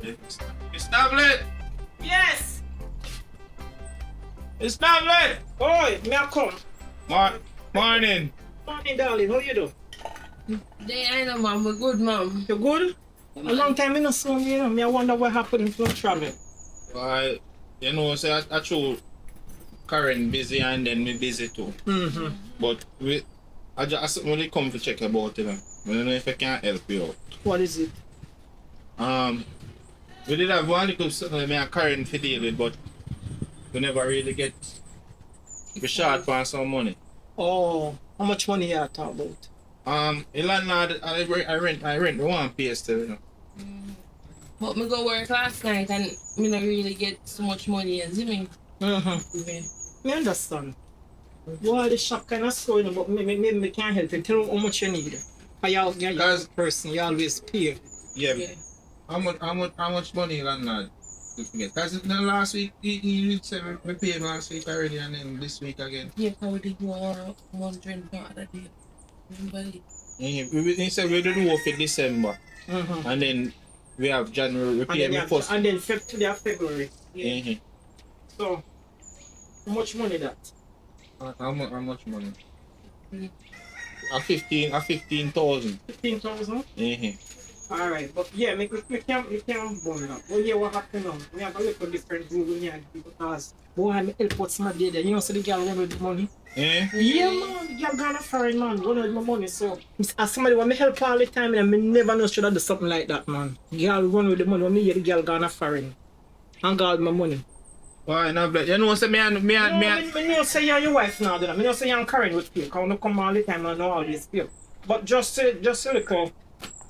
It's tablet! Yes! It's tablet! Oi, me a come. Morning! Morning, darling. How you do? They I know, mom. We're good, mom. You good? A long time I not saw you, you know. Me I wonder what happened if you travel. Why, you know, say I true Karen busy and then me busy too. Mm-hmm. But I just only come to check about it. I don't know if I can help you out. What is it? We did have one little something me and Karen to deal with, but we never really get we short for some money. Oh, how much money you talk about? The landlord, I rent the one place still, you know. But me go work last night and me not really get so much money as you mean. Me understand. Well, the shop kind of slow, you know, but me can't help you. Tell me how much you need. You're a person, you always pay. Yeah. How much money landlord you can get? Because the last week he said we paid last week already and then this week again. Yeah, how did you want 100 the other day? Remember it? He said we don't know for December. And then we have January, we pay me first. And then February. Yeah. So, how much money that? How much money? Mm. A 15,000. 15,000? Alright, but yeah, we can't bond up. Well, yeah, what happened now? We have a little different rule when you have because boy, I help out somebody there. You know, so the girl run with the money. Yeah, man, the girl gone a foreign man, run with my money. So, as somebody want me help all the time, and I never know should I do something like that, man. Girl run with the money, when me hear the girl gone a foreign. And God my money. why not? You know, say me know say you're your wife now, then. I know say you're Karen with you. Because I come all the time and I know all these people. But just a little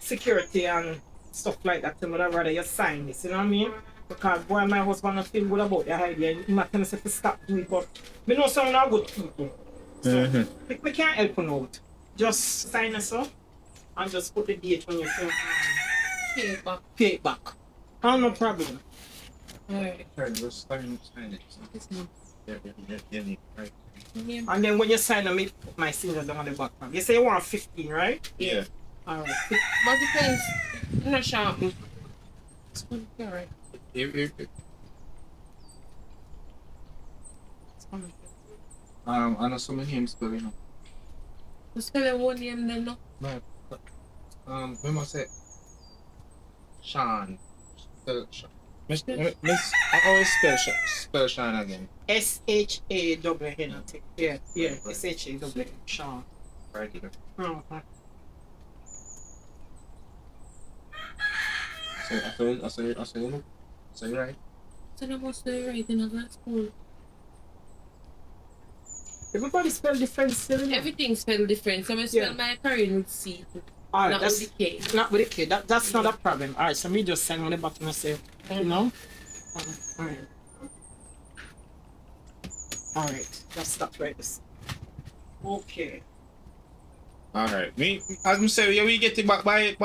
security and stuff like that, so I'd rather you sign this, you know what I mean? Because boy, my husband don't feel good about the idea. He might tell me to stop doing it, but I know some are good people. So we can't help you out. Just sign us up and just put the date when you can pay it back. Oh, no problem. Alright. just sign it. Yeah, right. Yeah. And then when you sign them, me put my signatures on the back. You say you want 15, right? Yeah. Alright. But depends. I'm not sure. It's good, alright. I know some of him spell, you know. You spell one name then, no? We must say Shawn. Spell Shawn. I always spell Shawn again. S-H-A-W-N. Yeah, S-H-A-W-N. Shawn. Right here. I say right. So they must do right in a school. Everybody spell different still. Everything spelled different. So I spell my Karen with C. Alright, not that's with the K. not with the K. That's not a problem. Alright, so me just sign on the bottom and say, you know? Alright. Alright, let's stop right this. Okay. Alright. Me as I say, yeah, we get it back by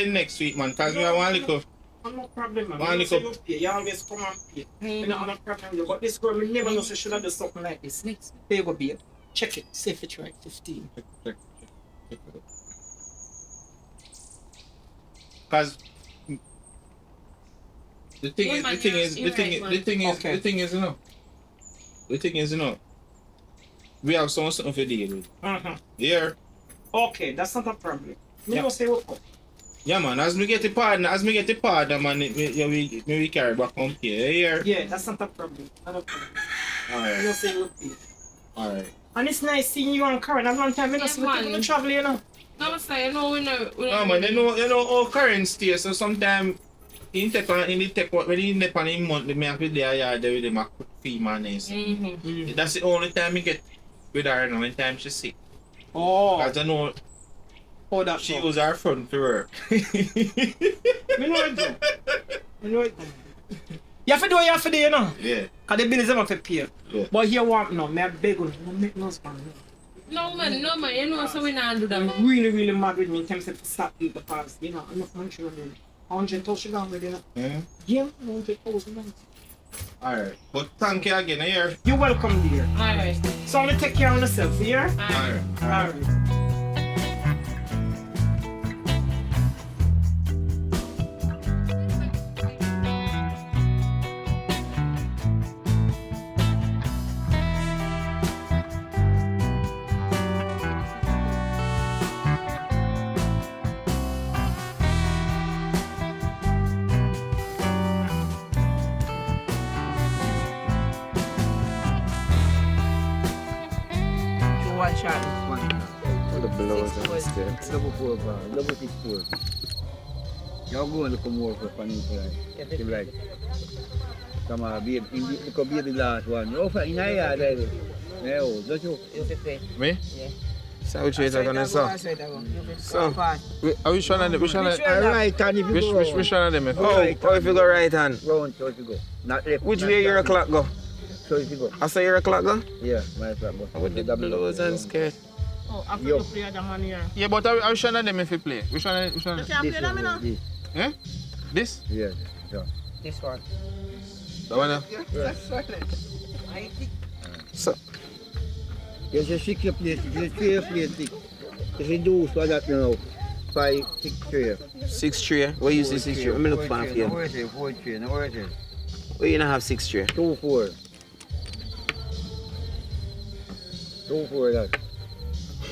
next week, man. Cause we have one little. No problem, man. One You say little. you pay, you always come and pay. You know, no problem. But this girl, we never know she should have done something like this. Next, there you go, babe. Check it. See if it's right. 15. Cause the thing is, you know, we have something for deal with. Yeah. Okay, that's not a problem. Me know say what come. Yeah, man. As me get the partner, man, we carry back home here. Yeah, that's not a problem. Not a problem. Alright. You know say what pay. Alright. And it's nice seeing you and Karen. A long time we don't see people in travel, you know. No, say, no, we know. No, man, you know how current stay, so sometimes when he nip on him month, me have to there with him a cook fee, man. That's the only time we get with her, no, when time she sick. Oh. Because I know that she was our front to work. Me know it though. Me know it though. You have to do what you have to do, you know. Yeah. Because the bills have to pay. Yeah. But here want no, me a beg you, no make no spam. No man, you know, so we not do that. I'm really mad with me in terms of stop it because, you know, I'm not much of 100,000 down with it. Yeah? Yeah, 100,000. Alright. But thank you again, here. You're welcome, dear. Alright. So I'm going to take care of yourself, yeah? Alright. Alright. Shawn. The blows and Six stuff. Double 4 bar, double 6 4. Y'all going to come over for funny right? Right. Come on, babe. It could be the last one. You offer in a yard, no, don't you? You fi play. Me? Yeah. So which way is I gonna so? So, are we showing them? We showing them? Right hand if you go round. Which one of them? Go Oh, right oh, if you go right hand. Round, so if you go. Not left. Which not way your right. clock go? So if you go. I say your clock go? Yeah, my clock go. With the blows and skirt. Oh, after Yo. you play the man here. Yeah, but I was showing them if you play. Which one? You can't This play them, you know? one, this. Eh? This? Yeah, yeah. This one. The one? So, There's a 6 place, there's a 3 place. There's a do for that now. 5, 6 3. 6 tray. What you say 6 tray? Let me look for you. Where is it? 4 3. Now where is it? Why you not have 6 tray? 2 4. 2 4 that.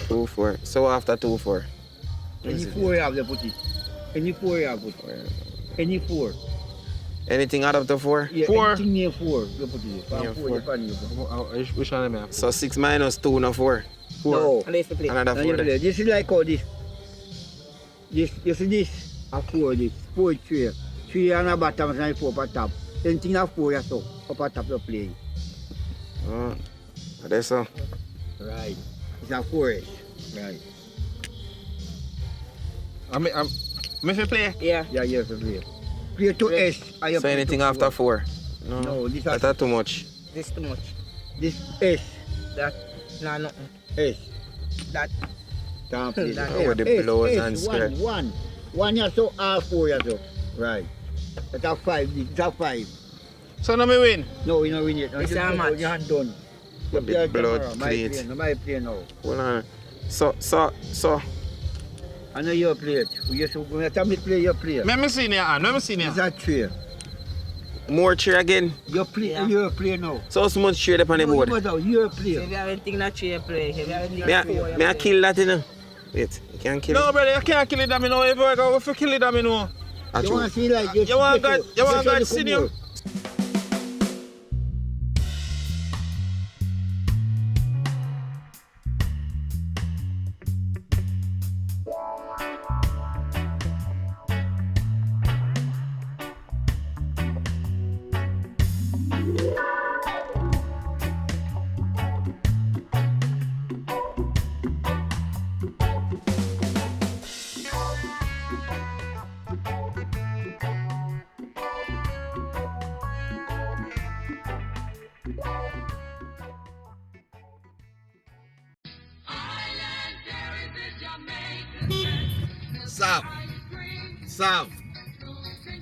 2 4. So after 2 4. Any 4 you have to put it. Any 4 you have to put it. Any 4. Anything add up to 4? Yeah, 4. anything near 4 you put it. From Yeah, 4 you can you put it. Which one am I? So 6 minus 2, no 4. 4. No. And if you play. Another Now 4 you there. play. This is like how this. You see this? A 4 this. 4 3. 3 on the bottom and 4 on top. Anything a 4 you so. Up on top you play. Oh, that's so. Right. It's a 4. Right. I'm if you play. Yeah. Yeah, you have to play. Play to S. and you So play anything to after 4? No. No, this is That's too much. This too much. this S. That. Nah, nothing. S. That. Can't play. That- Oh, with the blows and skirt. 1. 1 you so, all 4 you so. Right. That's a 5. This is a 5. So now me win. No, you don't win it. No, It's you a don't match. put your hand done. You With play the it tomorrow. blood My cleat. play. No, my play now. Hold on. So. I know you play it. You should go to me play, you play. Let me see your hand. Let me see It's your a 3. More chair again. You play, Yeah. you play now. So much chair up on the No, board. you go down, you So play. if you have anything that you play, if you have anything Me that you I kill that, you know. Wait, you can't kill No, it. brother, you can't kill it, I know. If I go, if you kill it, I know. You Achoo. want to see like You want God, you want God to see you. South. South.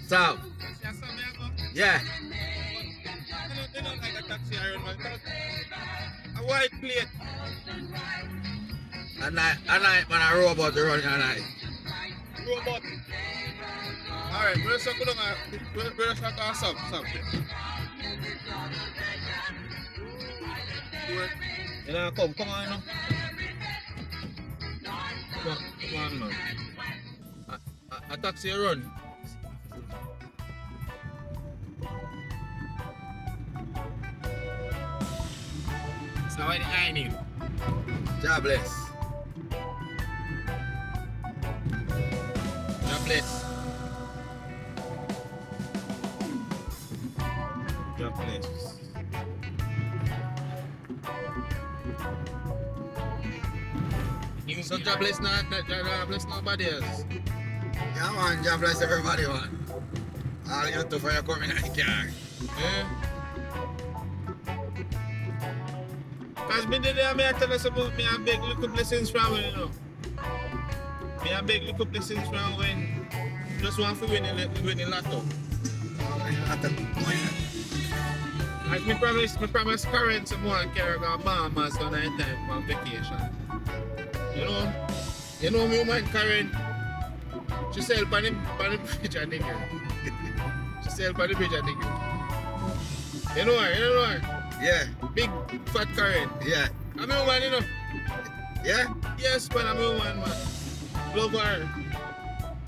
South. Yeah. A white plate. And I, man, a robot running at night. Robot. Alright, we're just going to sub. You know, come on, you know. Come on, man. A taxi run. So what I need? God bless. God bless. God bless. So God bless bless nobody else. Yeah, man, God bless everybody, man. All you do for your coming in the car. Yeah. Because me the day I tell us about me, I beg little blessings from when, you know. Me I beg little blessings from when just want to win the lotto. Like me promise current someone carry a Bahamas on that time on vacation. You know me woman Karen. She sell on the bridge and nigga. She sell on the bridge and nigga. You know her? Yeah, Big fat Karen. yeah, I'm a woman, you know. yeah, Yes, man, I'm a woman, man. Love her.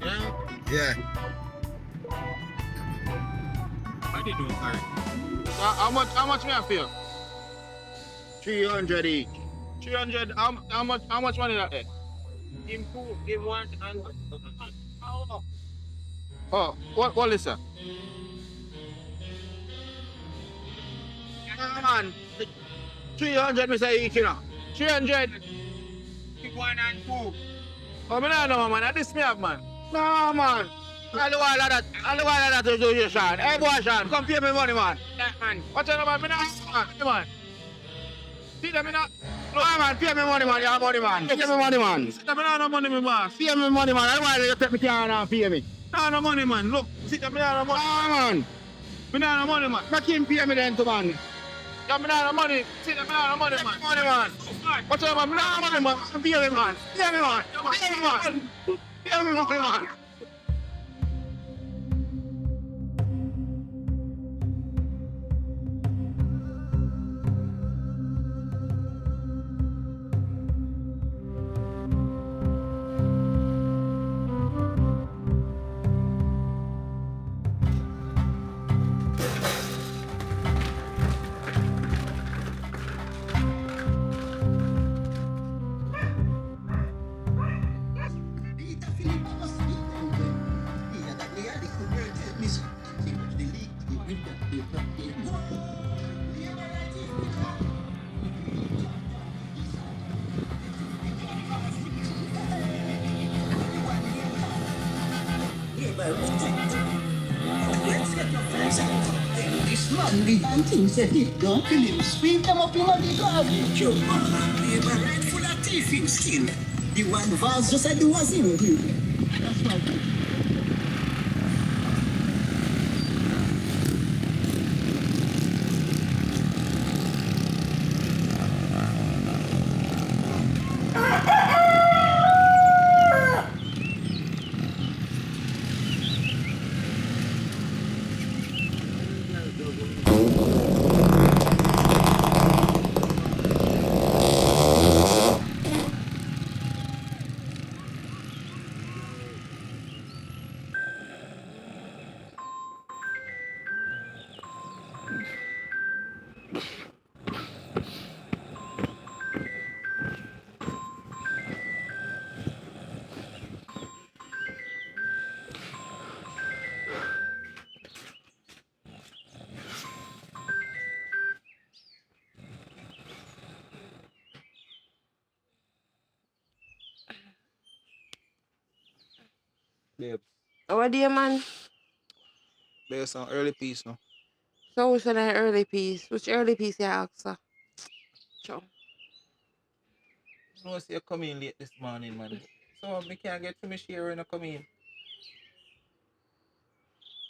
You know? yeah. How did you do, Karen? How much me I feel? 300 each. 300. How much money that is? Give two, give one, and Oh, what is that? Man, 300 me say each, you know. 300. give one and two. Oh, me nah know, man. This me have, man. No, man. All the while of that, to do you, Shawn. Hey, boy, Shawn, come pay me money, man. That man. Watch out, man. Me nah, man. See them, me nah. No, man, pay me money, man. You have money, man. Pay me money, man. See them, me nah no money, me boss. Pay me money, man. Otherwise, you take me car and pay me. Nah, no money, man. Look, see them, me nah no money. Ah, man. Me nah no money, man. Make him pay me then, too, man. Yeah, me nah no money. See them, me nah no money, man. Money, man. Watch out, man. Me nah no money, man. Pay me, man. Pay me, man. Pay me, man. Pay me, man. This man with and things that it don't kill him. Sweep them up in the garbage. Your paper right full of teeth in skin. The one vase just like the was in him. That's right. Babe, What do you, man? there's some early piece now. So which one an early piece? Which early piece you ask, sir? Sure. No, see you come in late this morning, man. So me can't get to me share when I come in.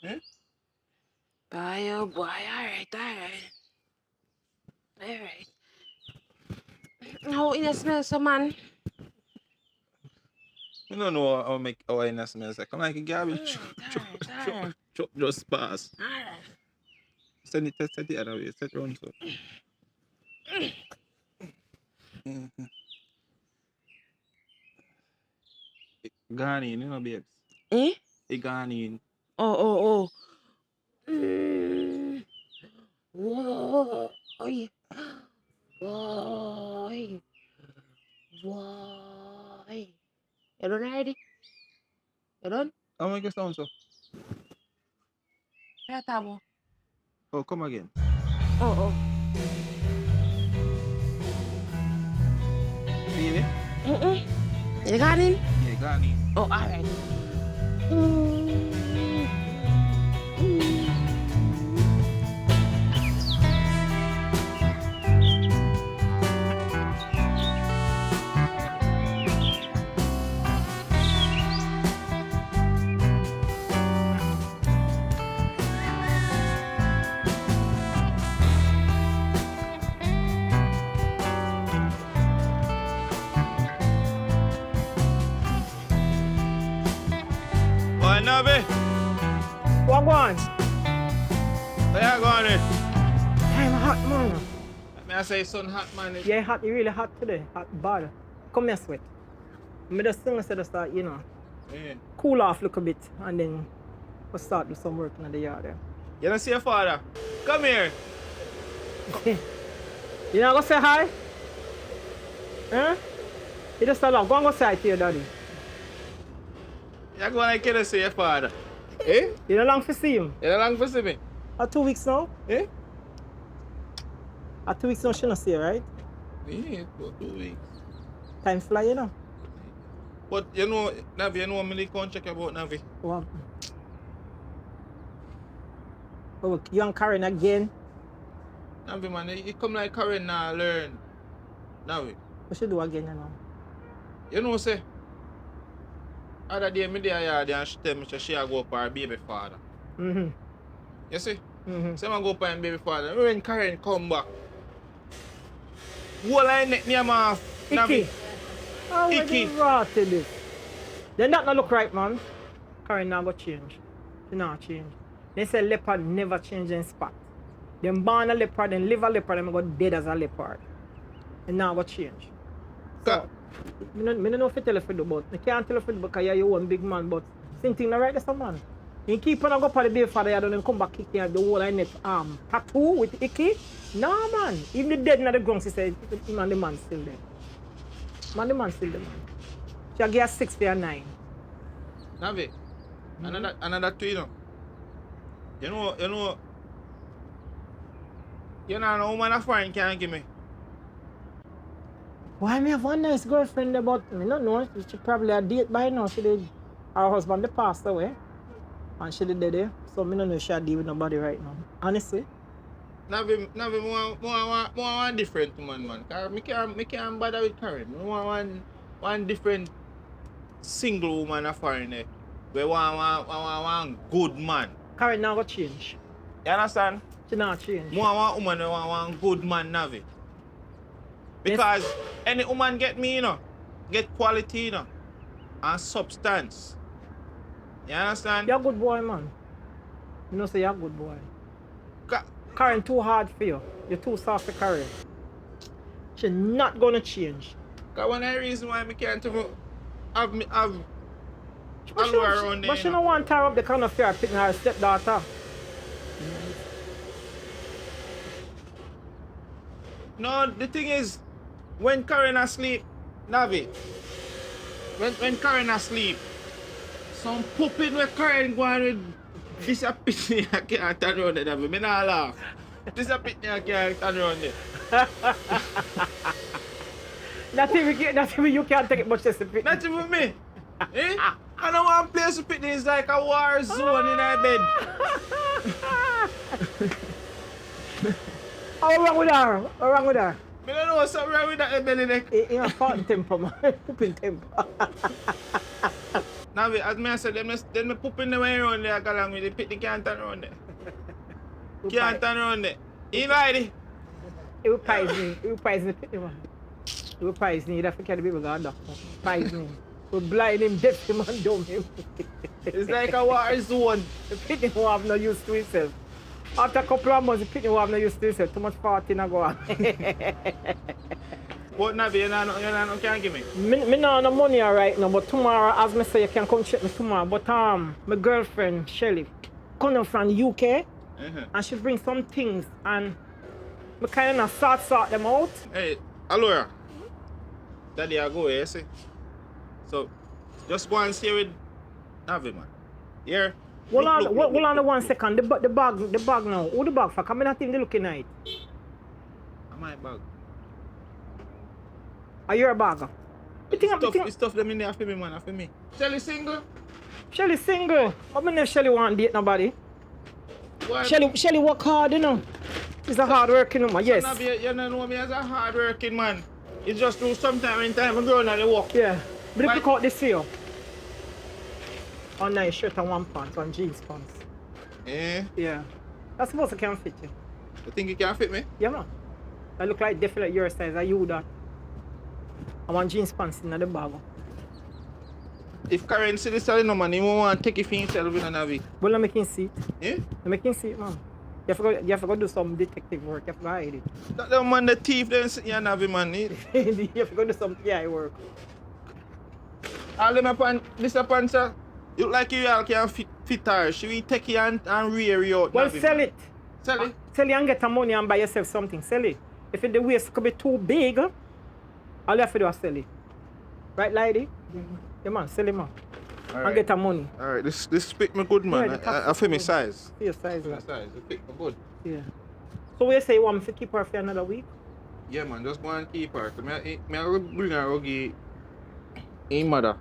Hmm? Boy, oh boy, alright. Alright. How you smell so, man? I don't know how I smells like. Come like a garbage. Alright. Just pass. Alright. Send it the other way. Set round so. Mm-hmm. Gone in, you know, babes. Eh? It gone in. Oh. Mm. Whoa. Oi. Whoa. Whoa. You done already? You done? How make it sound so? Yeah, tabo. Oh, come again. Oh. Feel it? You got in? Yeah, gone in. Oh, alright. Oh, Nabe. What going? Where you going in? I'm hot, man. May I say sun hot, man? Yeah, hot. You really hot today. Hot bad. Come here, sweat. Me just think I said start, Yeah. cool off a little bit and then we'll start do some work in the yard. You don't see your father? Come here. You not gonna say hi? Huh? You just allow. Go and go side to your daddy. You're going to kill your father. Eh? You don't long to see him. You don't long to see me? 2 weeks now? Eh? 2 weeks now she not see, right? Yeah, for 2 weeks. Time fly, you know. But you know, Navi, you know me can't check about Navi. What? Oh, you and Karen again? Navi man, you come like Karen now learn. Navi. What she do again, you know? You know say, other day me there and she tell me she go up her baby father. Mm-hmm. You see? Mm-hmm. So I go up her baby father. When Karen come back, whole I neck me off. Icky. Oh, what Icky. the rot to this? Then that not look right, man. Karen now go change. She not change. They say leopard never change in spot. Them born a leopard, then live a leopard, them go dead as a leopard. And now go change. So, I don't know if you tell you for do, but I can't tell you for do because you're your own big man, but same thing, right, that's a man. You keep on go for the baby father, you don't come back kicking the whole neck tattoo with icky. No, man. Even the dead in the ground, she said, him and the man still there. Man, the man still there, man. She give her 6 for her 9. Navi, another two, you know. You know no woman a foreign can't give me. Why me have one nice girlfriend there, but I don't know. She probably a date by now. She did. Her husband they passed away. And she did there. So I don't know if she a deal with nobody right now. Honestly. Navi more different woman, man. Cause me can't bother with Karen. I want one different single woman a foreign there. We want good man. Karen now go change. You understand? She not change. More want woman we want one good man, Navi. Because any woman get me, you know, get quality, you know, and substance. You understand? You're a good boy, man. You know say you're a good boy. Karen too hard for you. You're too soft for Karen. She's not gonna change. Cause one of the reasons why I can't even have But she, around there. but she don't want to tear up the kind of fear picking her stepdaughter. No, the thing is, when Karen asleep, Navi, when Karen asleep, some pooping with Karen going with this a pitney I can't turn around there, Navi. Me not laugh. This a pitney I can't turn around there. Not even you can't take it much as a pitney. Not even me. Eh? I don't want to play with pitney. It's like a war zone in our bed. What's wrong with her? What's wrong with her? I don't know what's wrong with that belly neck. In a farting temper, man. Pooping temper. Now, as I said, then me pooping the way around there, I got along with the pitney can't turn around there. Can't turn around there. You like it? It will poison. It will poison the pitney, man. It will poison. You'd have to carry the baby God doctor. Poison him. We'll blind him, deaf him, and dumb him. It's like a war zone. The pitney won't have no use to himself. After a couple of months, the pitney won't have no use to himself. Too much farting and go on. What Navi, you can't give me? Me not no money right now, but tomorrow, as me say, you can come check me tomorrow. But my girlfriend, Shelly, coming from the UK, and she bring some things, and me kind of sort them out. Hey, Alora. Daddy, I go, you see? So, just go and see with Navi, man. Here. Hold on 1 second. The bag now. Who the bag for? Come not even looking at it. My bag. Are you a bagger? It's stuff them in there for me, man, for me. Shelly single? Shelly single. I mean if Shelly want date nobody. Why? Shelly work hard, you know. She's a hard working woman, yes. Navi, you don't know me as a hard working man. You just do sometime in time and go on and work. Yeah. But look out this here. One nice shirt and one pants, one jeans pants. Eh? Yeah. That's supposed to can fit you. You think it can fit me? Yeah, man. I look like definitely your size. Are you that? I want jeans pants in the bag. If Karen see this selling no money, he won't want to take it for himself in a Navi. Well, I'm making seat. Eh? I'm making seat, man. You have to go do some detective work. You have to go hide it. That man, the thief, then sit here Navi, man. You have to go do some PI work. All them upon this upon, sir. You look like you all can fit her. She will take you and rear you out. Well, Navi, sell man. it. Sell it? Sell it and get the money and buy yourself something. Sell it. If the waist could be too big, All you have to do is sell it. Right, lady? Yeah, man, sell it, man. And get the money. Alright, this fit me good, man. Yeah, I feel me size. See your size, Size, like. it fit me good. Yeah. So we say you want me to keep her for another week? Yeah, man, just go and keep her. I bring her Ruggy in mother.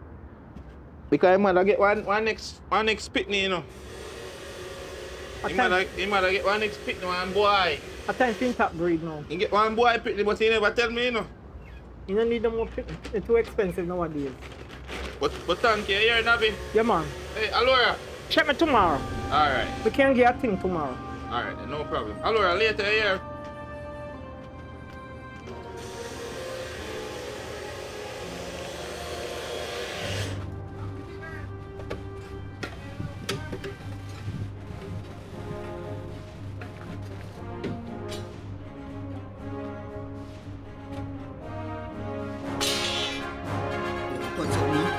Because mother get one next pitney, you know. Him mother get one next pitney, one boy. At times things top breed now. He get one boy pitney, but he never tell me, you know. You don't need them more pitney. It's too expensive nowadays. But thank you, here, Nabi. Yeah, man. Hey, Alora. Check me tomorrow. Alright. We can get a thing tomorrow. Alright, then, no problem. Alora, later here. What's up, man?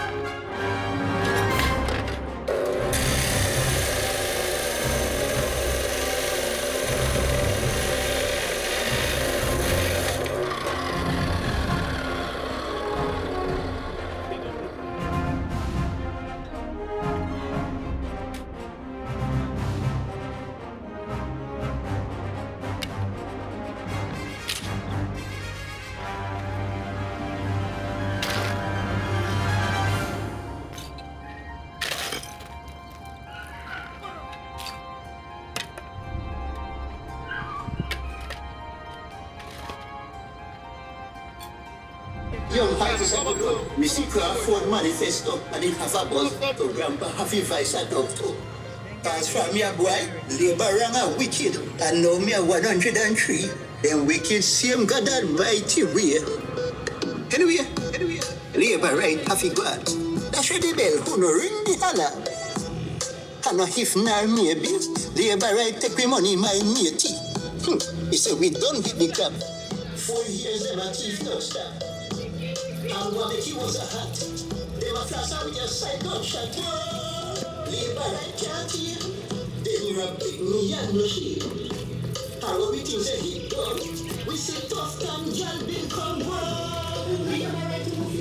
Young fighters of the road, Missy Crawford manifesto, and in half a buzz, to Grandpa Happy Vice a doctor. As from me a boy, labor rang a wicked, and now me a 103. Them wicked same God Almighty way. Anyway, labor right Happy God. That's where the bell who no ring the holler. And no if nor maybe, labor right take me money my matey. He said we done with the crap. 4 years them a thief no stop. And what he was a hat. They were flash out with your side gunshot. Labor right can't hear. Then you're a big me and no shield. And what we think that he done. We say tough time, y'all been come home. Labor right to move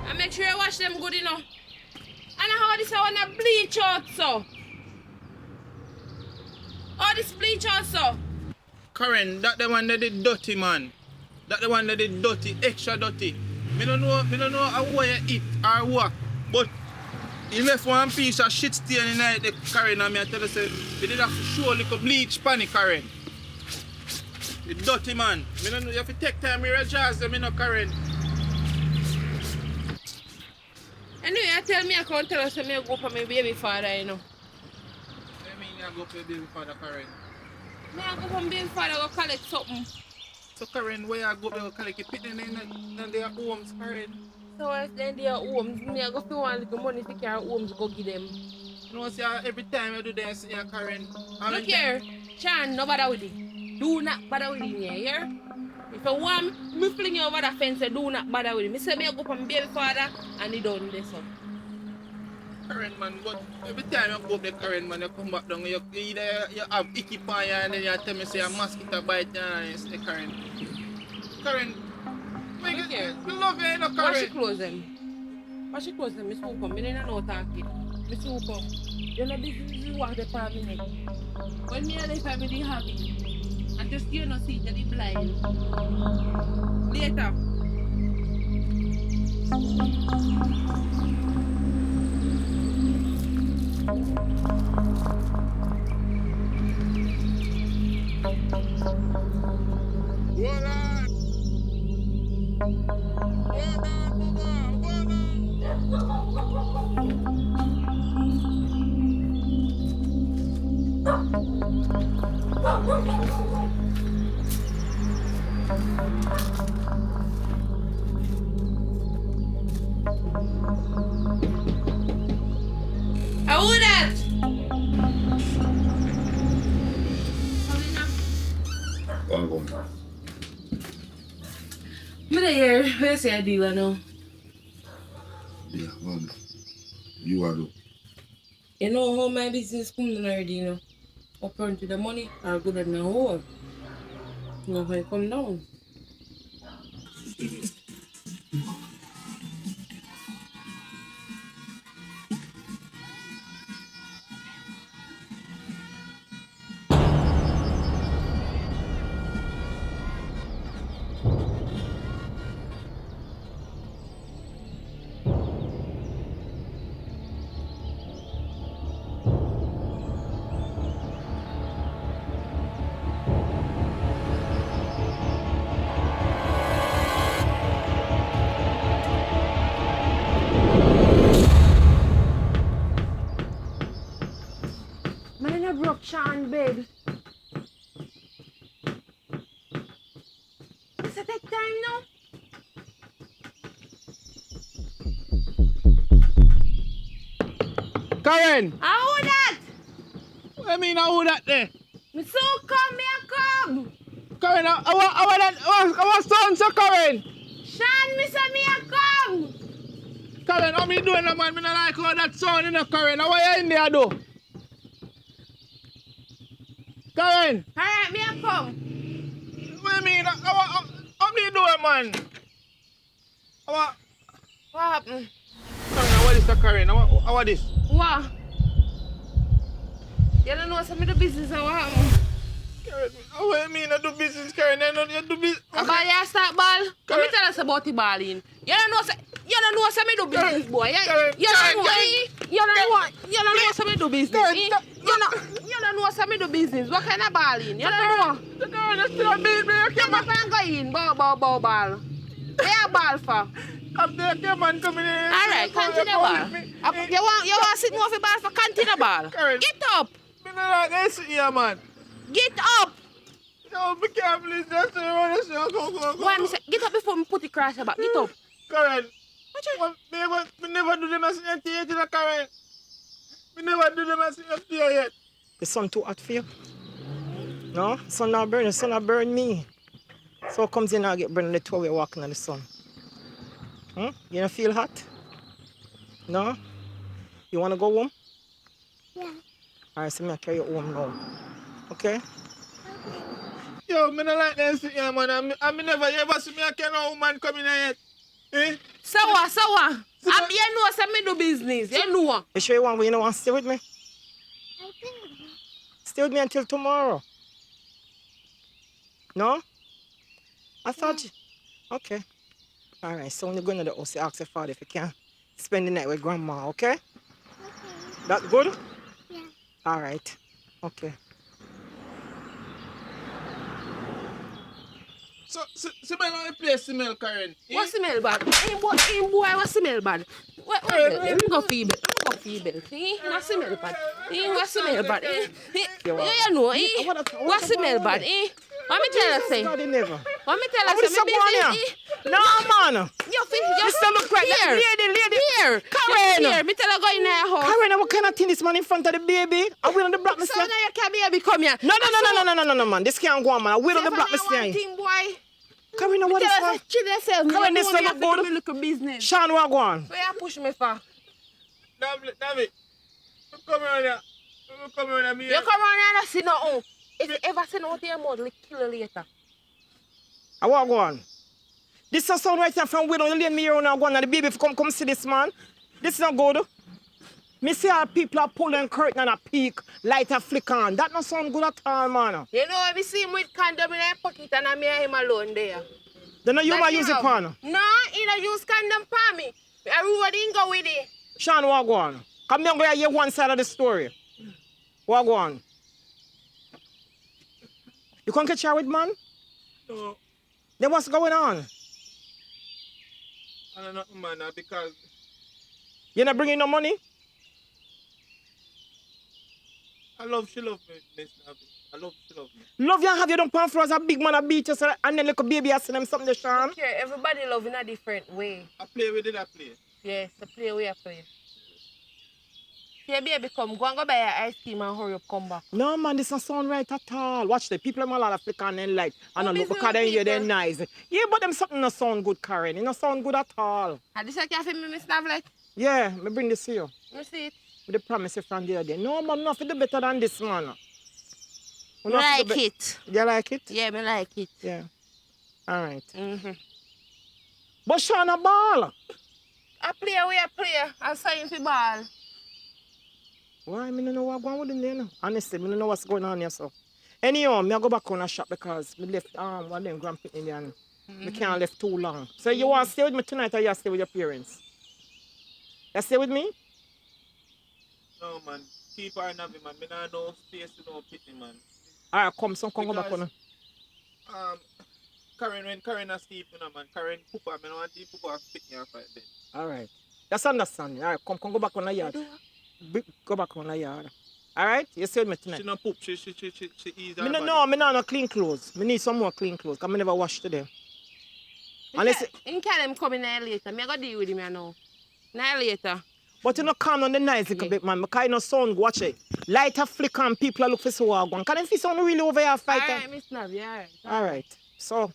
And make sure you wash them good, you know. And how this I wanna bleach out so. All this bleach out so. Karen, that the one that did dirty, man. That the one that did dirty, extra dirty. Me don't know how you eat or what, but he left one piece of shit stain in the Karen, and me I tell you, say, we did have to show a little bleach pan it, Karen. The dirty, man. Me don't know, you have to take time to adjust them, you know, Karen. Anyway, you tell me I can't tell us when I go for my baby father, you know. I mean, you go for your baby father, Karen. Me I go for my baby father go collect something. So, Karen, where you go to collect your picking in their homes, Karen? So if then they are homes, me I go for one little money to carry homes go give them. You know, see, every time I do this, yeah, Karen. Look here, Shawn, no bother with it. Do not bother with it here, yeah? If you want me fling you over the fence, do not bother with it. Me say me I go for my baby father and he done this up. Karen, man, but every time you go up there, Karen, man, you come back down, you have icky pan and then you tell me say a mosquito bite you and you say, Karen. Karen, Look here. we love you, you know, Karen. Wash your clothes them. Wash your clothes them, Miss Hooper. Me didn't know talking. Miss Hooper, you know this is what the problem is. When me and the family happy, and just you know see that it's blind. Later. the year, where's your dealer now? Yeah, man. You are the. You know how my business comes already, you know? Up front to the money are good than the whole. You know how it come down. Man, I broke Shawn, babe. Does it take time now? Karen! How that? What I mean, how that there? Me so come, me a come. Karen, our son, so Karen! Shawn, me say me a come. Karen, how me doing, man? Me not like how that sound, you know, Karen. How are you in there, though? Karen! Alright, me a come. What I mean, how me doing, man? How What happened? Karen, how is this, Karen? How this? What? You don't know some of the business or what happened? Karen, how I mean, I do business, Karen. I do business. A ball, you start ball? Let me tell us about the balling. You don't know some me do business, boy. You don't know some me do business. You don't know some me do business. What kind of balling? You don't know. Karen, you still beat me. Come up and go in, ball. Where a ball for? I'm there, your man coming in. Alright, continue ball. You want to sit more for ball for continue ball? Karen. Get up. Me not like this here, man. Get up. No, be careful, it's just around the show. Go. Why, me say, get up before me put it across your back. Get up. Karen, me never do them as in theater, Karen. Me never do them as in theater yet. The sun too hot for you? No? Sun not burn, the sun not burn me. So comes in and get burned the 2 way walking in the sun. You don't feel hot? No? You wanna go home? Yeah. Alright, so me carry you home now. Okay? Yo, me not like this here, man. I never ever see me a kind of woman coming here yet. Eh? So what? You know say me do business. You know. You sure you want to stay with me? Stay with me until tomorrow. No? I thought you... Okay. Alright, so when you go into the house, you ask your father if you can spend the night with grandma, okay? Okay. That good? Yeah. Alright. Okay. So, smell how the place smell, Karen. What smell bad? Hey boy, what smell bad? Let me go feeble. What smell bad? What smell bad? You know, what smell bad? What me tell you say? What me tell you say? Me business. No, man. You still look right. Lady. Here. Karen. Here. Me tell you go in there house. Karen, what kind of thing this man in front of the baby? I will on the block, So now you can baby come here. No, man. This can't go on, man. I will on the block, One thing, boy. Karen, what is Tell us that? chill yourself. Karen, this don't not good. Look business. Shawn, what go on? Where you push me for? David, come around here. Come around here. You come around here and see nothing. If you ever see nothing, your mouth will kill you later. I what go on? This is sound right here from Widow. You leave me here and I go on and the baby come see this man. This is not good. Me see how people are pulling curtain and a peak, light a flick on. That not sound good at all, man. You know, I see him with condom in his pocket and I me and him alone there. Then you might use it, pan. No, he don't use condom for me. I didn't go with it. Shawn, what go on? Come here, I'm going to hear one side of the story. What go on? You can't catch her with man? No, Then what's going on? I don't know, man, because You not bringing no money? she love me, Miss Nabi. She love me. Love you and have you done pan for us a big man a beat us and then little baby I send them something to Shawn. Okay, everybody love in a different way. I play with it, I play. Yes, the play we are play. Yeah, baby, come. Go and go buy your ice cream and hurry up, come back. No, man, this don't sound right at all. Watch the people them all have flick on them light. And Who I look busy because with they hear them people? nice. Yeah, but them something not sound good, Karen. It not sound good at all. And this a cafe me, Miss Navlet? Yeah, me bring this to you. You see it? With the promise you from the other day. No, man, nothing do better than this, man. Me like it. You like it? Yeah, me like it. Yeah. All right. Mm-hmm. But Shawn a ball. I play where I play. I saw him for ball. Why? I don't know what's going on with him there now. Honestly, I don't know what's going on here, so. Anyhow, I go back on a shop because I left one of them grandparents in there and I can't left too long. So you want to stay with me tonight or you stay with your parents? You stay with me? No, man. Keep her nappy, man. Me not no space to no pitney, man. Alright, come go back on. Karen, when Karen asleep, you know, man. Karen poop her. Me don't want to poop her pitney off her bed. Alright. That's understanding. Alright, come go back on the yard. Go back on the yard. Alright? You stay with me tonight. She no poop. She ease her Me body. no clean clothes. Me need some more clean clothes because I never wash today. Unless In can him coming there later. Me go deal with him now. Now later. but you know calm on the nice little bit, man. Because you know sound watch it. Light a flicker and people look for so hard. Can you feel sound really over here fighting? Alright, Miss Nav, yeah, alright. Alright. So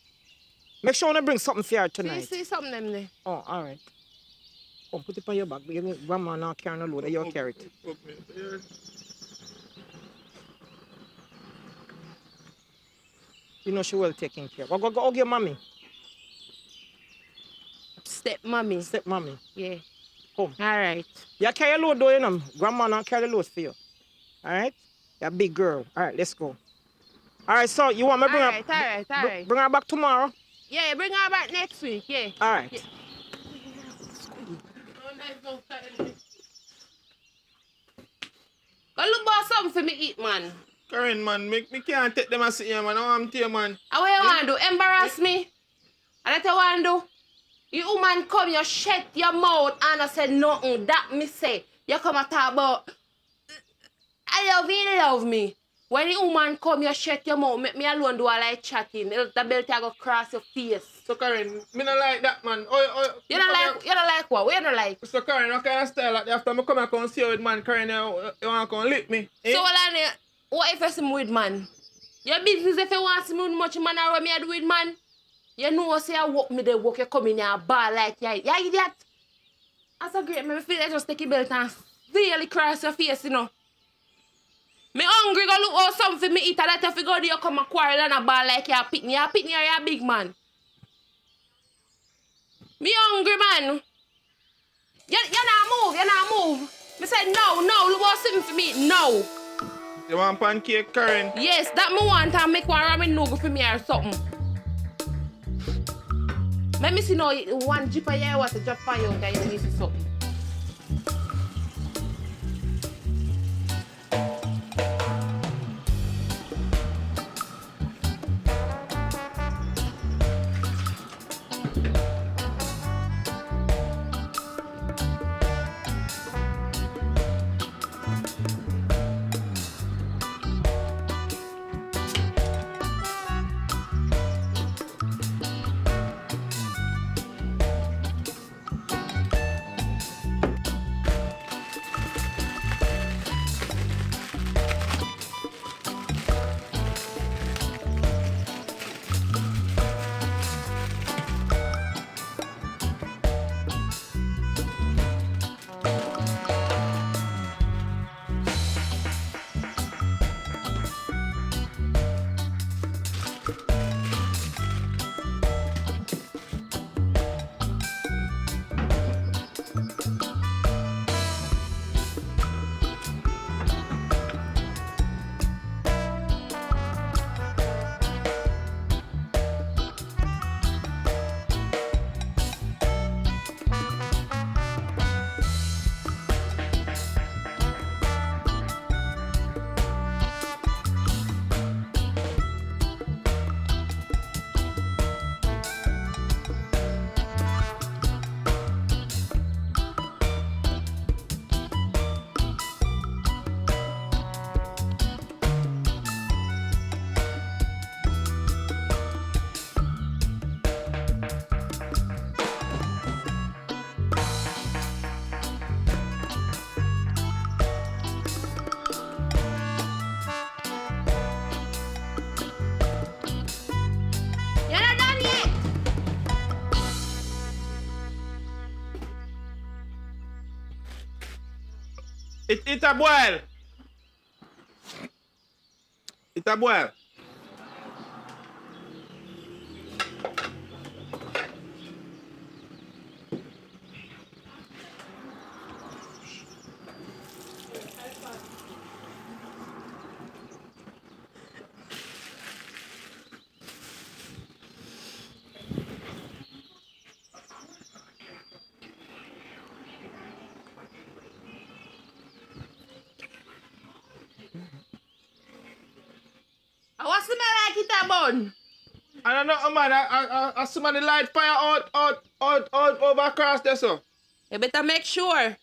make sure you bring something for her tonight. See something them there. Oh, alright. Come put it on your back. Your grandma now carrying a load. You carry it. You know she will taking care. Go hug your mommy. Step mommy. Step mommy. Yeah. Come. Alright. You carry a load though, you know. Grandma now carry the load for you. Alright? You're a big girl. Alright, let's go. Alright, so you want me to bring Alright. bring her back tomorrow? Yeah, bring her back next week, yeah. Alright. Yeah. Go look for something for me eat, man. Karen, man, me can't take them and sit here, man. I want to you, man. And what you want to do? Embarrass me? And that you want to do? You woman come, you shut your mouth and I say nothing. That me say. You come and talk about I love me. When the woman come, you shut your mouth. Make me alone do all like chatting. The belt I go cross your face. So Karen, me not like that, man. You don't like what? What you don't like? So Karen, what kind of style like that? After me come and come see you with man, Karen, you want to come lick me? Eh? So what if I see me with man? Your business if you want to see me with much man or what me I do with man? You know say I walk me the walk, you come in here and bar like you idiot. That's a great, me feel like just take your belt and really cross your face, you know. Me hungry, go look out something for me eat, and that if you go there, you come and quarrel and a bar like you a pitney or you a big man. Me hungry, man. You not move. Me said no, look out something for me, no. You want pancake, Karen? Yes, that me want and make one ramen noodle for me or something. Let me see now one jipper here what to drop for you guys you need something. It a boil. It a boil. What's the matter like it a bun? I don't know, man. I somebody light fire out over across there, so. You better make sure.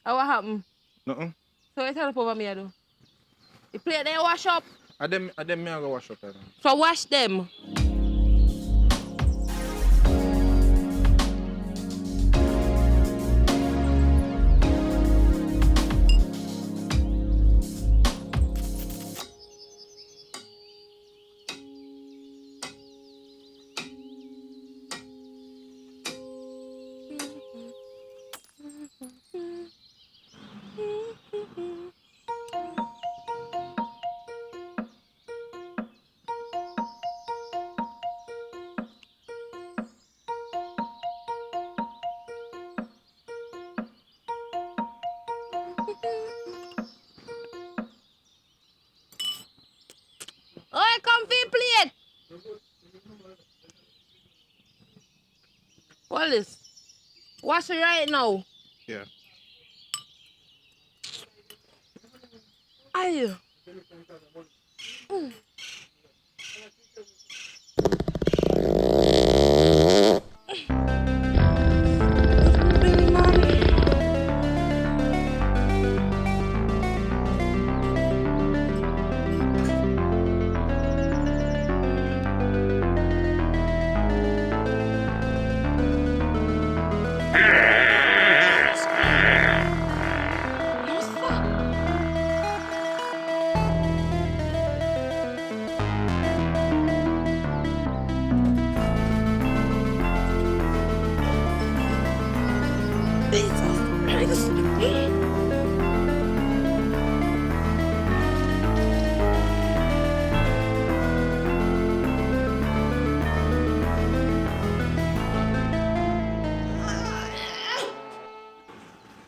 What happened? Nothing. So what help over me I do? The plate they wash up. I them me I go wash up. So wash them. Oh, come for plate. What is? Wash it right now. Yeah. Aye.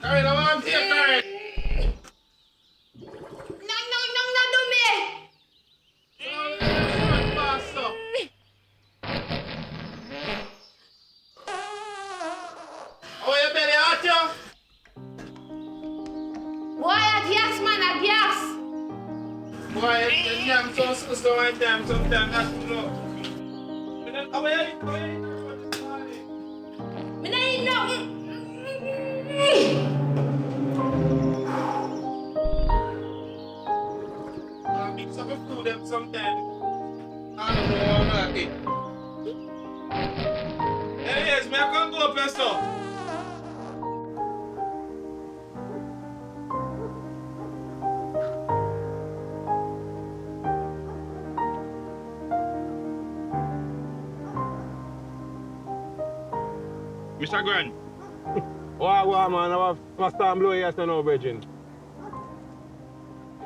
Karen, I want to take Karen. No, do me. Oh, you belly hot, yo? Boy, a gas, man, a gas. Boy, you jam so one time, sometimes not to know. How are you? Me not eat nothing. I'll mix up a food them sometimes. I don't know how I'm like it. Anyways, me I can go up so. Mr. Grant. Wow, man, I stand blow yes no virgin.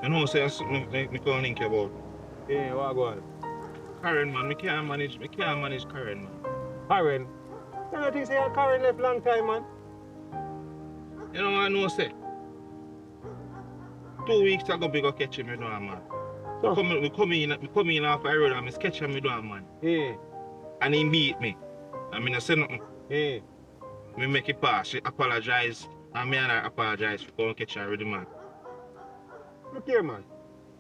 You know, say me can't think about. Yeah, what go on? Karen, man. Me can't manage Karen, man. Karen. You don't think say Karen left long time, man? You know what I know, say? 2 weeks ago, we go catch him, man. So? We come in off the road and I sketch him, man. Yeah. And he beat me. I mean, I say nothing. Yeah. Me make it pass. She apologize. And me and her apologize for going catch her with the man. Look here, man.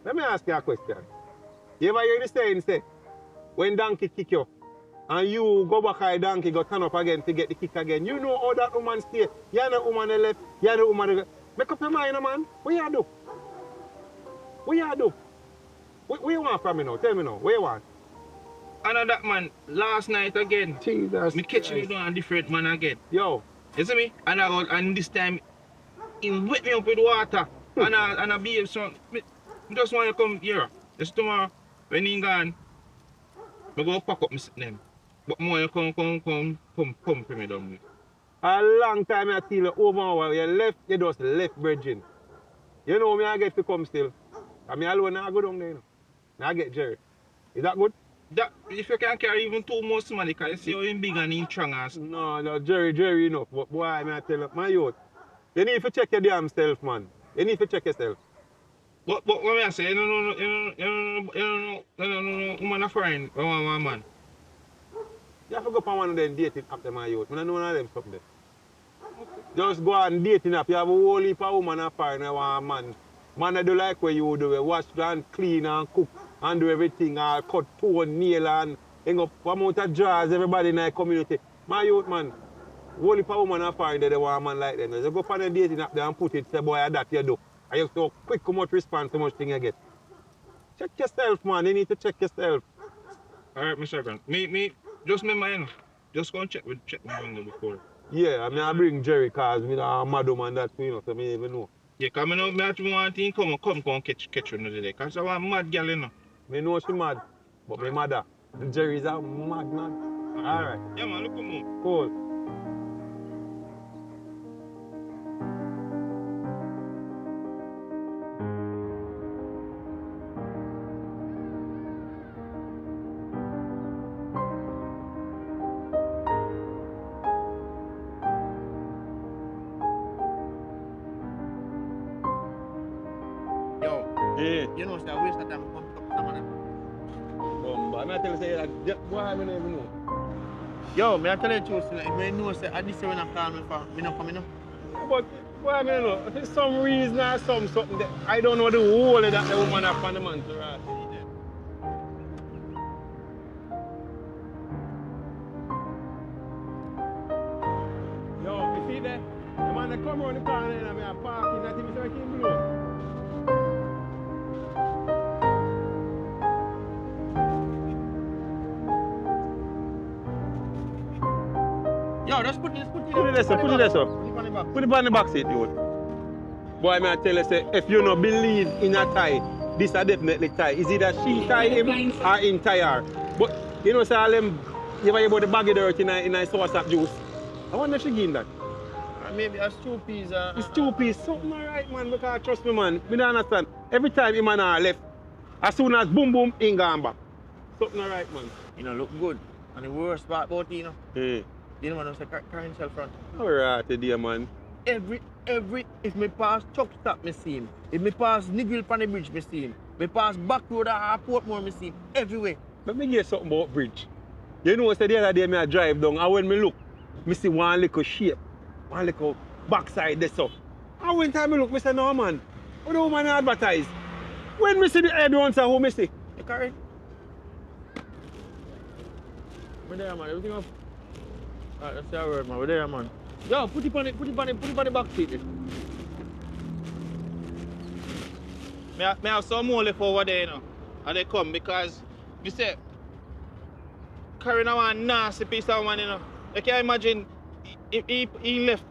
Let me ask you a question. You ever hear the saying, say, when donkey kick you, and you go back at donkey, go turn up again to get the kick again. You know how that woman stay. You're the woman on the left, you're the woman on the left. Make up your mind, man. What you do? What you do? What you want from me now? Tell me now. What you want? I know that man, last night again. Jesus. Me catch him doing a different man again. Yo. You see me? And this time, he wet me up with water. and I behave so. Me just want to come here. Just tomorrow, when he gone, I go pack up my name. But more you come for me down. A long time I tell you over while you left, you just left bridging. You know me I get to come still. I mean alone I go down there, you know. Now I get Jerry. Is that good? That if you can carry even 2 more money, can you see how him big and him strong as. No, Jerry enough. But boy, I tell you, my youth, you need to check your damn self, man. You need to check yourself. But what I say, you know, woman a friend, one man. You have to go for one of them dating after my youth. I don't know one of them something there. Just go and dating up. You have a whole heap of woman and foreign and one man. Man, I do like what you do. Wash and clean and cook and do everything. And cut toe, nail and hang up amount of jars, everybody in the community. My youth, man, whole heap of woman and foreign they want a man like them. You go for the dating up there and put it, say, boy, that you do. And you so quick, how much response, how much thing you get. Check yourself, man. You need to check yourself. Alright, Mr. Grant. Me, just remember, you know, just go and check me before. Yeah, I mean, I bring Jerry because I'm a madam and that, you know, so me even know. Yeah, because I know I actually want to come catch her today. Because I want a mad girl, you know. Me know she mad, but my mother, Jerry's a mad man. Alright. Yeah, man, look at me. Cool. Yeah. You know, it's a waste of time to come to someone. But I tell you, say, like, boy, I don't even know. Yo, me I tell you the truth, like, I know, say, at this when I call me for, me not coming up. But, boy, I don't know. If it's some reason or something that I don't know the whole of that the woman have on the man to right. Yo, you see that? The man that come around the corner and I'm parking, that thing is like blue. Yo, just put it Put it there, sir. Put it there, sir. Put it on the back seat, you. Boy, may I tell you, say, if you don't believe in a tie, this is definitely tie. Is either she tie him or him tie her. But, you know, say, all them, you ever hear about the baggy dirt in a sauce of juice? I wonder if she give that. maybe a stew peas. It's 2 piece. Something alright, man, because trust me, man. Me don't understand. Every time him and her left, as soon as boom, boom, he gone back. Something alright, man. You know, look good. And the worst part about it, you know, Yeah. you know, man, say carry himself front. Alright, dear, man. Every, if me pass truck stop, me see him. If me pass Nigel pan the bridge, me see him. Me pass back road or Portmore, me see him. Everywhere. Let me get something about bridge. You know, say the other day I drive down, and when me look, me see one little shape, one little backside there so. And when time I look, me say, no man, what the woman advertise? When me see the head once, who me see? You carry? We're there, man. Everything up. Alright, that's our word, man. We're there, man. Yo, put it on the back seat. Me have some more left over there, you know. And they come because you say carrying a one nasty piece of one, you know. You can imagine he left,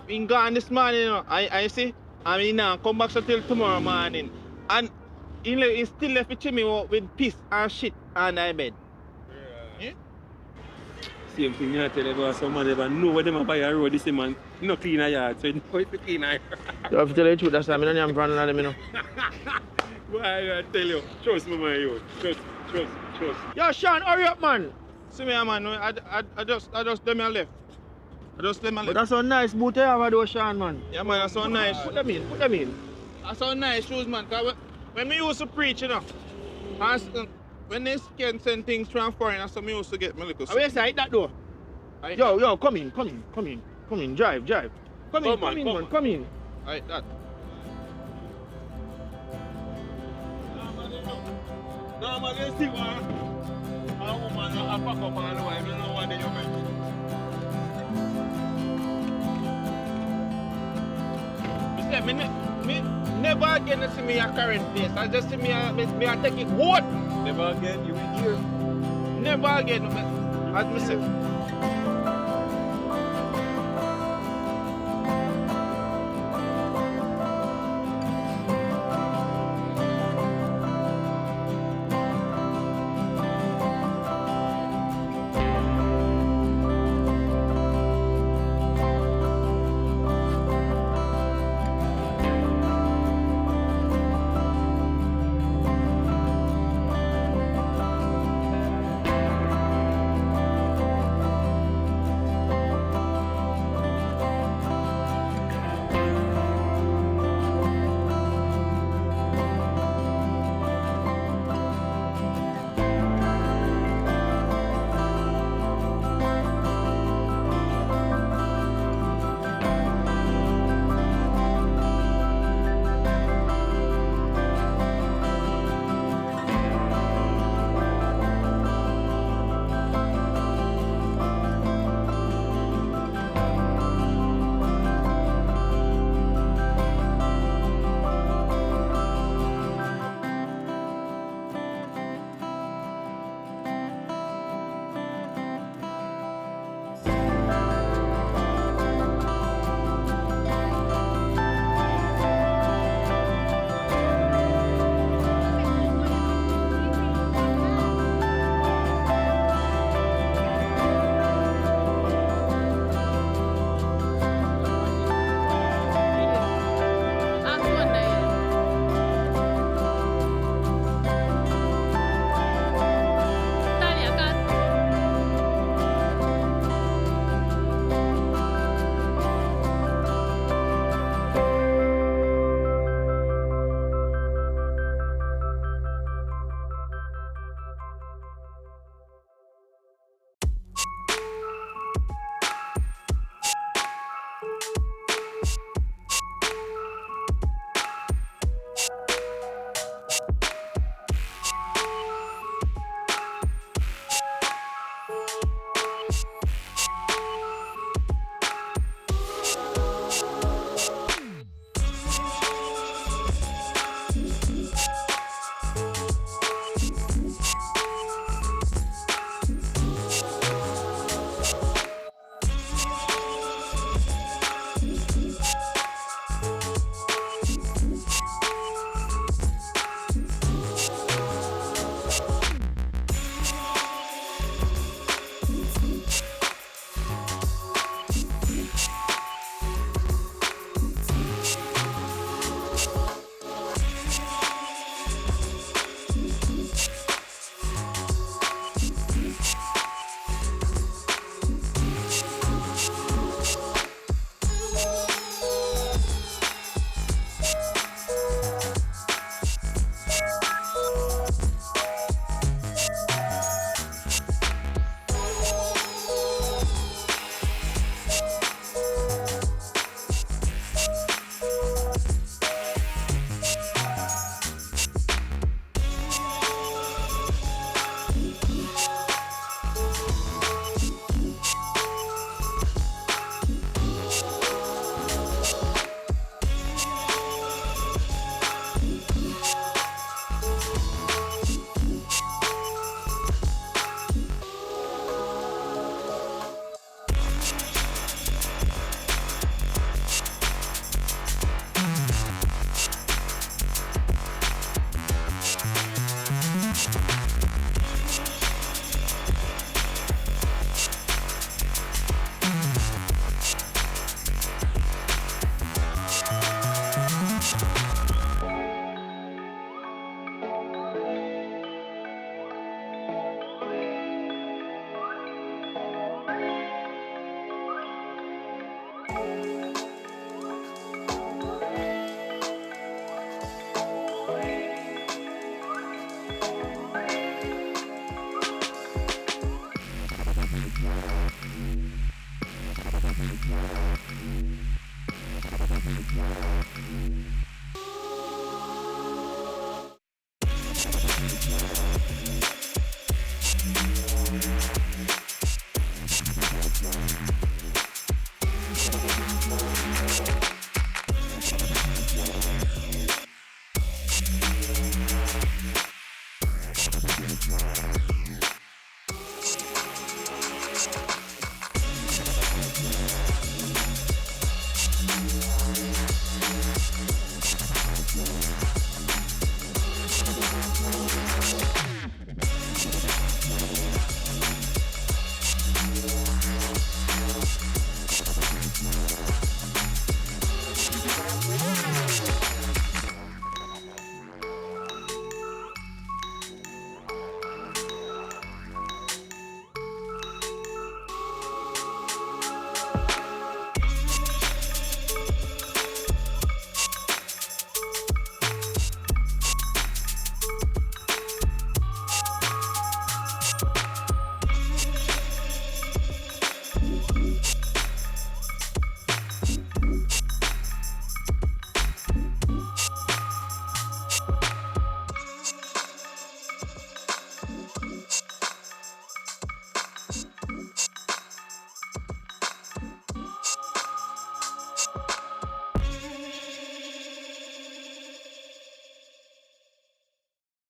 he gone this morning, you know. I see, I mean now come back till tomorrow morning. And he still left with me with piss and shit on the bed. Yeah. Same thing I tell you about someone ever know where them buy a road this man. No clean a yard, so you know it's clean a yard. You have to tell you the truth, that's why I don't have a problem with them, you know. Why I tell you, trust me, man, you. Trust. Trust. Yo, Shawn, hurry up, man. See me, man. I just them here left. I just them here But left. that's so nice boot you have though, Shawn, man. Yeah, man, that's so nice. Put them in, put them in. That's so nice shoes, man. Cause when me used to preach, you know, and when they can send things from foreign, that's when me used to get my little. How you say that door? Right, Yo, come in, drive. Come in, man, come in. right, that. No, man, you see what? A woman, I pack up and I don't know what they do. Me never again see me a current place. I just see me I take it what? Never again, you will hear. Never again. As me say.